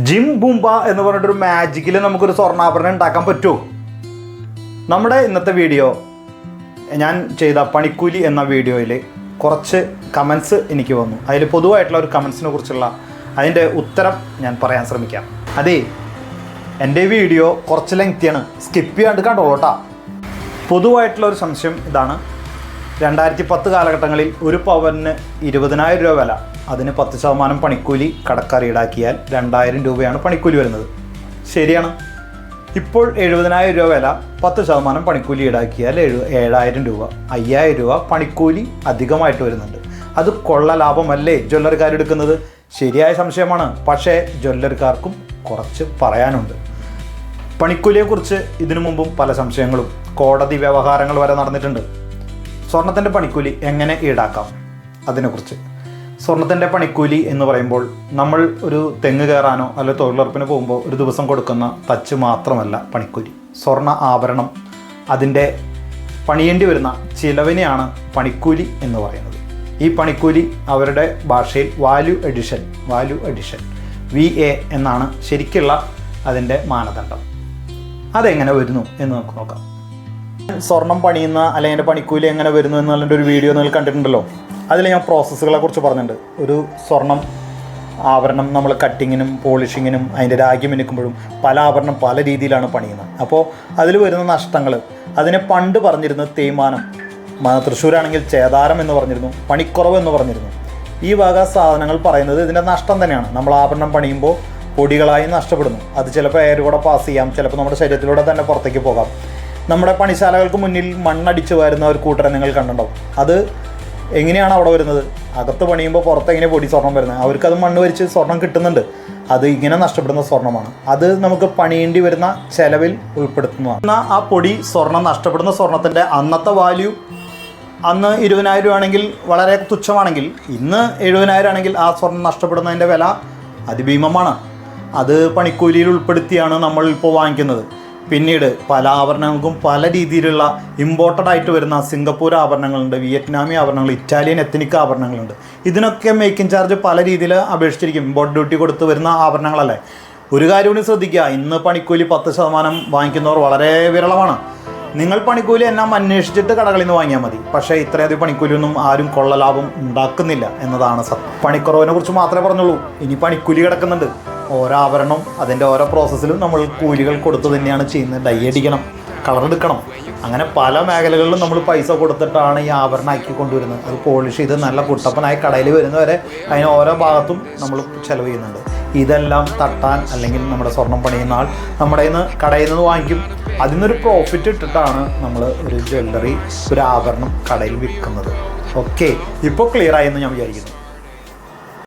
Gym ബൂംബ എന്ന് പറഞ്ഞിട്ടൊരു മാജിക്കിൽ നമുക്കൊരു സ്വർണ്ണാഭരണം ഉണ്ടാക്കാൻ പറ്റുമോ? നമ്മുടെ ഇന്നത്തെ വീഡിയോ ഞാൻ ചെയ്ത പണിക്കൂലി എന്ന വീഡിയോയിൽ കുറച്ച് കമൻസ് എനിക്ക് വന്നു. അതിൽ പൊതുവായിട്ടുള്ള ഒരു കമൻസിനെ കുറിച്ചുള്ള അതിൻ്റെ ഉത്തരം ഞാൻ പറയാൻ ശ്രമിക്കാം. അതേ, എൻ്റെ വീഡിയോ കുറച്ച് ലെങ്തിയാണ്, സ്കിപ്പ് ചെയ്യാണ്ട് കണ്ടോളൂ കേട്ടോ. പൊതുവായിട്ടുള്ള ഒരു സംശയം ഇതാണ്: 2010 കാലഘട്ടങ്ങളിൽ ഒരു പവന് 20,000 രൂപ വില, അതിന് 10% പണിക്കൂലി കടക്കാർ ഈടാക്കിയാൽ 2,000 രൂപയാണ് പണിക്കൂലി വരുന്നത്. ശരിയാണ്. ഇപ്പോൾ 70,000 രൂപ വില, 10% പണിക്കൂലി ഈടാക്കിയാൽ 7,000 രൂപ, 5,000 രൂപ പണിക്കൂലി അധികമായിട്ട് വരുന്നുണ്ട്. അത് കൊള്ള ലാഭമല്ലേ ജ്വല്ലറിക്കാരെടുക്കുന്നത്? ശരിയായ സംശയമാണ്. പക്ഷേ ജ്വല്ലറിക്കാർക്കും കുറച്ച് പറയാനുണ്ട്. പണിക്കൂലിയെക്കുറിച്ച് ഇതിനു മുമ്പും പല സംശയങ്ങളും കോടതി വ്യവഹാരങ്ങൾ വരെ നടന്നിട്ടുണ്ട്. സ്വർണത്തിൻ്റെ പണിക്കൂലി എങ്ങനെ ഈടാക്കാം അതിനെക്കുറിച്ച്. സ്വർണത്തിൻ്റെ പണിക്കൂലി എന്ന് പറയുമ്പോൾ നമ്മൾ ഒരു തെങ്ങ് കയറാനോ അല്ലെങ്കിൽ തൊഴിലുറപ്പിന് പോകുമ്പോൾ ഒരു ദിവസം കൊടുക്കുന്ന തച്ച് മാത്രമല്ല പണിക്കൂലി. സ്വർണ്ണ ആഭരണം അതിൻ്റെ പണിയേണ്ടി വരുന്ന ചിലവിനെയാണ് പണിക്കൂലി എന്ന് പറയുന്നത്. ഈ പണിക്കൂലി അവരുടെ ഭാഷയിൽ വാല്യൂ അഡിഷൻ VA എന്നാണ് ശരിക്കുള്ള അതിൻ്റെ മാനദണ്ഡം. അതെങ്ങനെ വരുന്നു എന്ന് നമുക്ക് നോക്കാം. സ്വർണം പണിയുന്ന അല്ലെങ്കിൽ എൻ്റെ പണിക്കൂലി എങ്ങനെ വരുന്നു എന്നുള്ളതിൻ്റെ ഒരു വീഡിയോ നിങ്ങൾ കണ്ടിട്ടുണ്ടല്ലോ. അതിൽ ഞാൻ പ്രോസസ്സുകളെ കുറിച്ച് പറഞ്ഞിട്ടുണ്ട്. ഒരു സ്വർണം ആഭരണം നമ്മൾ കട്ടിങ്ങിനും പോളിഷിങ്ങിനും അതിൻ്റെ രാഗ്യം മിനുക്കുമ്പോഴും പല ആഭരണം പല രീതിയിലാണ് പണിയുന്നത്. അപ്പോൾ അതിൽ വരുന്ന നഷ്ടങ്ങൾ, അതിനെ പണ്ട് പറഞ്ഞിരുന്നത് തേയ്മാനം, തൃശ്ശൂരാണെങ്കിൽ ചേതാരം എന്ന് പറഞ്ഞിരുന്നു, പണിക്കുറവ് എന്ന് പറഞ്ഞിരുന്നു. ഈ വക സാധനങ്ങൾ പറയുന്നത് ഇതിൻ്റെ നഷ്ടം തന്നെയാണ്. നമ്മൾ ആഭരണം പണിയുമ്പോൾ പൊടികളായി നഷ്ടപ്പെടുന്നു. അത് ചിലപ്പോൾ എയറിലൂടെ പാസ് ചെയ്യാം, ചിലപ്പോൾ നമ്മുടെ ശരീരത്തിലൂടെ തന്നെ പുറത്തേക്ക് പോകാം. നമ്മുടെ പണിശാലകൾക്ക് മുന്നിൽ മണ്ണടിച്ച് വരുന്ന ഒരു കൂട്ടരെ നിങ്ങൾ കണ്ടിട്ടുണ്ടാവും. അത് എങ്ങനെയാണ് അവിടെ വരുന്നത്? അകത്ത് പണിയുമ്പോൾ പുറത്തെങ്ങനെ പൊടി സ്വർണം വരുന്നത്? അവർക്കത് മണ്ണ് വരിച്ച് സ്വർണം കിട്ടുന്നുണ്ട്. അത് ഇങ്ങനെ നഷ്ടപ്പെടുന്ന സ്വർണ്ണമാണ്. അത് നമുക്ക് പണിയേണ്ടി വരുന്ന ചെലവിൽ ഉൾപ്പെടുത്തുന്നതാണ്. എന്നാൽ ആ പൊടി സ്വർണം നഷ്ടപ്പെടുന്ന സ്വർണത്തിൻ്റെ അന്നത്തെ വാല്യൂ അന്ന് 20,000 രൂപ ആണെങ്കിൽ വളരെ തുച്ഛമാണെങ്കിൽ, ഇന്ന് 70,000 ആണെങ്കിൽ ആ സ്വർണം നഷ്ടപ്പെടുന്നതിൻ്റെ വില അതിഭീമമാണ്. അത് പണിക്കൂലിയിൽ ഉൾപ്പെടുത്തിയാണ് നമ്മൾ ഇപ്പോൾ വാങ്ങിക്കുന്നത്. പിന്നീട് പല ആഭരണങ്ങൾക്കും പല രീതിയിലുള്ള ഇമ്പോർട്ടഡ് ആയിട്ട് വരുന്ന സിംഗപ്പൂർ ആഭരണങ്ങളുണ്ട്, വിയറ്റ്നാമി ആഭരണങ്ങൾ, ഇറ്റാലിയൻ എത്നിക് ആഭരണങ്ങളുണ്ട്. ഇതിനൊക്കെ മേക്കിംഗ് ചാർജ് പല രീതിയിൽ അപേക്ഷിച്ചിരിക്കും. ഇമ്പോർട്ട് ഡ്യൂട്ടി കൊടുത്ത് വരുന്ന ആഭരണങ്ങളല്ലേ. ഒരു കാര്യം കൂടി ശ്രദ്ധിക്കുക, ഇന്ന് പണിക്കൂലി 10% വാങ്ങിക്കുന്നവർ വളരെ വിരളമാണ്. നിങ്ങൾ പണിക്കൂലി എല്ലാം അന്വേഷിച്ചിട്ട് കടകളിൽ നിന്ന് വാങ്ങിയാൽ മതി. പക്ഷേ ഇത്രയധികം പണിക്കൂലിയൊന്നും ആരും കൊള്ള ലാഭം ഉണ്ടാക്കുന്നില്ല എന്നതാണ് സത്യം. പണിക്കുറവിനെ കുറിച്ച് മാത്രമേ പറഞ്ഞുള്ളൂ. ഇനി പണിക്കൂലി കിടക്കുന്നുണ്ട്. ഓരോ ആഭരണം അതിൻ്റെ ഓരോ പ്രോസസ്സിലും നമ്മൾ കൂലികൾ കൊടുത്തു തന്നെയാണ് ചെയ്യുന്നത്. ഡൈ അടിക്കണം, കളറെടുക്കണം, അങ്ങനെ പല മേഖലകളിലും നമ്മൾ പൈസ കൊടുത്തിട്ടാണ് ഈ ആഭരണം ആക്കി കൊണ്ടുവരുന്നത്. അത് പോളിഷ് ചെയ്ത് നല്ല കുട്ടപ്പനായി കടയിൽ വരുന്നവരെ അതിന് ഓരോ ഭാഗത്തും നമ്മൾ ചിലവ് ചെയ്യുന്നുണ്ട്. ഇതെല്ലാം തട്ടാൻ അല്ലെങ്കിൽ നമ്മുടെ സ്വർണം പണിയുന്ന ആൾ നമ്മുടെ കടയിൽ നിന്ന് വാങ്ങിക്കും. അതിൽ നിന്നൊരു പ്രോഫിറ്റ് ഇട്ടിട്ടാണ് നമ്മൾ ഒരു ജ്വല്ലറി, ഒരു ആഭരണം കടയിൽ വിൽക്കുന്നത്. ഓക്കെ, ഇപ്പോൾ ക്ലിയർ ആയെന്ന് ഞാൻ വിചാരിക്കുന്നു.